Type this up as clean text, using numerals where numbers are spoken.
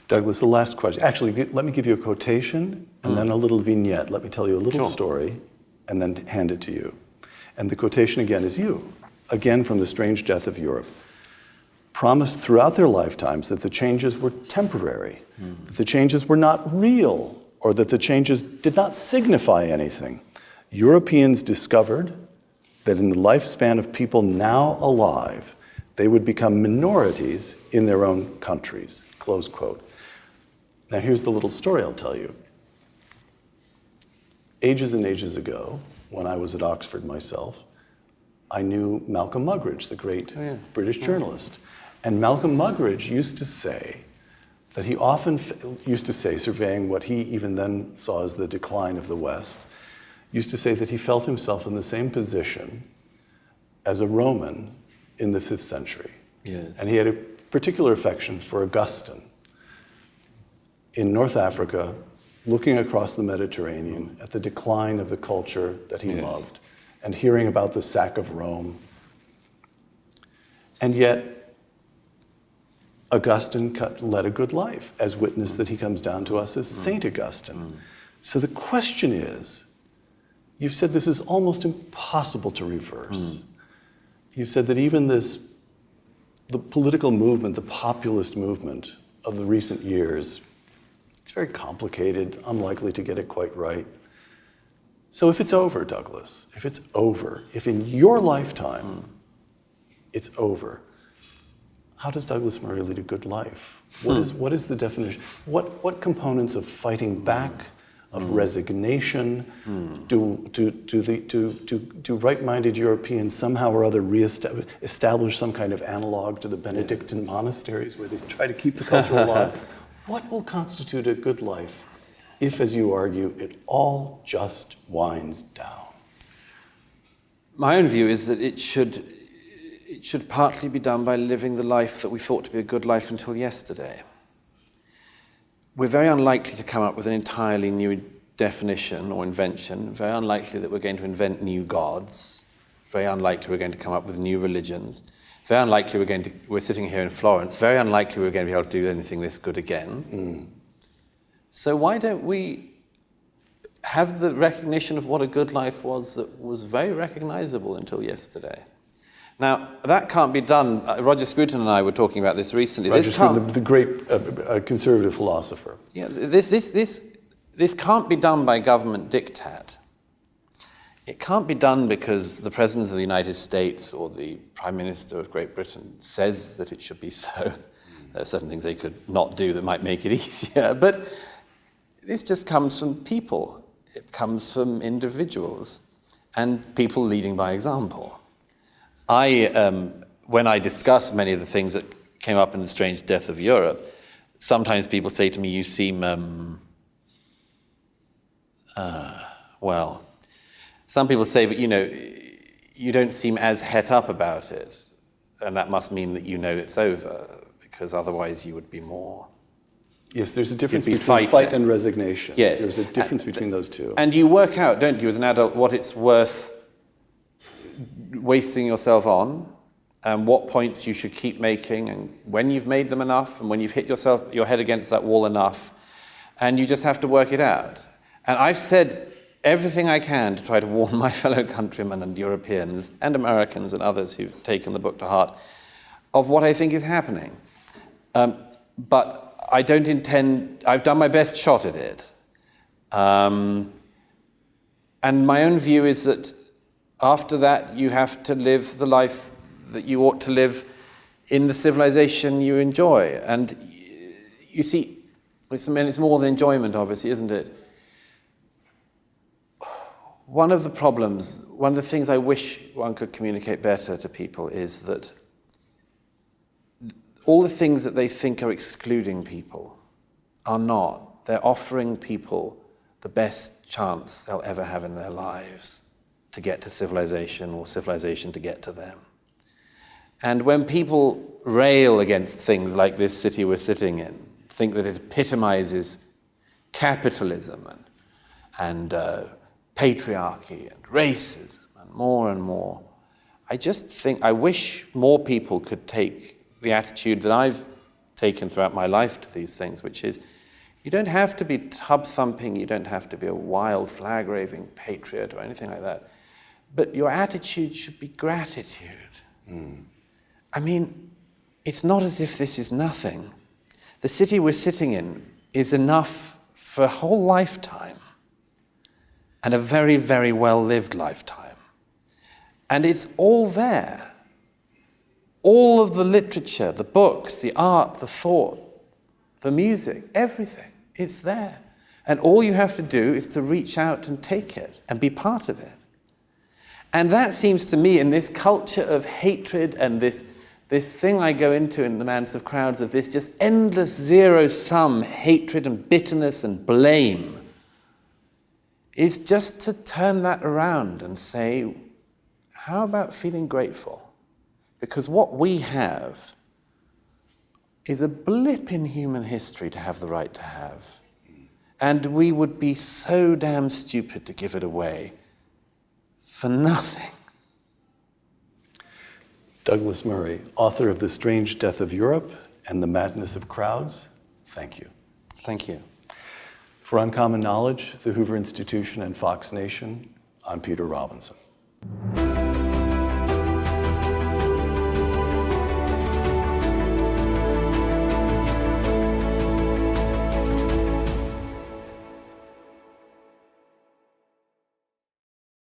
Douglas, the last question. Actually, let me give you a quotation and then a little vignette. Let me tell you a little story and then hand it to you. And the quotation again is you, again from The Strange Death of Europe. Promised throughout their lifetimes that the changes were temporary, that the changes were not real, or that the changes did not signify anything. Europeans discovered that in the lifespan of people now alive, they would become minorities in their own countries, close quote. Now here's the little story I'll tell you. Ages and ages ago, when I was at Oxford myself, I knew Malcolm Muggeridge, the great British journalist. And Malcolm Muggeridge used to say that he often used to say, surveying what he even then saw as the decline of the West, used to say that he felt himself in the same position as a Roman in the 5th century. Yes. And he had a particular affection for Augustine in North Africa, looking across the Mediterranean at the decline of the culture that he loved and hearing about the sack of Rome. And yet, Augustine led a good life, as witness that he comes down to us as Saint Augustine. So the question is, you've said this is almost impossible to reverse. You've said that even the political movement, the populist movement of the recent years, it's very complicated, unlikely to get it quite right. So if it's over, Douglas, if it's over, if in your lifetime it's over, how does Douglas Murray lead a good life? What is the definition? What components of fighting back, of resignation, do right-minded Europeans somehow or other establish some kind of analog to the Benedictine monasteries where they try to keep the culture alive? What will constitute a good life if, as you argue, it all just winds down? My own view is that it should partly be done by living the life that we thought to be a good life until yesterday. We're very unlikely to come up with an entirely new definition or invention, very unlikely that we're going to invent new gods, very unlikely we're going to come up with new religions, very unlikely we're sitting here in Florence, very unlikely we're going to be able to do anything this good again. So why don't we have the recognition of what a good life was that was very recognizable until yesterday? Now, that can't be done. Roger Scruton and I were talking about this recently. Roger Scruton, the great conservative philosopher. Yeah, this can't be done by government diktat. It can't be done because the President of the United States or the Prime Minister of Great Britain says that it should be so. There are certain things they could not do that might make it easier. But this just comes from people. It comes from individuals and people leading by example. When I discuss many of the things that came up in The Strange Death of Europe, sometimes people say to me, you seem, some people say, but you don't seem as het up about it. And that must mean that you know it's over, because otherwise you would be more... Yes, there's a difference between fight and resignation. Yes. There's a difference between those two. And you work out, don't you, as an adult, what it's worth wasting yourself on, and what points you should keep making, and when you've made them enough, and when you've hit your head against that wall enough, and you just have to work it out. And I've said everything I can to try to warn my fellow countrymen and Europeans and Americans and others who've taken the book to heart of what I think is happening. But I don't intend, I've done my best shot at it. And my own view is that after that, you have to live the life that you ought to live in the civilization you enjoy. And you see, it's more than enjoyment, obviously, isn't it? One of the problems, one of the things I wish one could communicate better to people is that all the things that they think are excluding people are not. They're offering people the best chance they'll ever have in their lives to get to civilization, or civilization to get to them. And when people rail against things like this city we're sitting in, think that it epitomizes capitalism and patriarchy and racism and more, I just think, I wish more people could take the attitude that I've taken throughout my life to these things, which is you don't have to be tub-thumping, you don't have to be a wild flag-waving patriot or anything like that, but your attitude should be gratitude. I mean, it's not as if this is nothing. The city we're sitting in is enough for a whole lifetime, and a very, very well-lived lifetime. And it's all there. All of the literature, the books, the art, the thought, the music, everything, it's there. And all you have to do is to reach out and take it and be part of it. And that seems to me, in this culture of hatred and this thing I go into in the madness of crowds, of this just endless zero-sum hatred and bitterness and blame, is just to turn that around and say, how about feeling grateful? Because what we have is a blip in human history to have the right to have. And we would be so damn stupid to give it away for nothing. Douglas Murray, author of The Strange Death of Europe and The Madness of Crowds, thank you. Thank you. For Uncommon Knowledge, the Hoover Institution and Fox Nation, I'm Peter Robinson.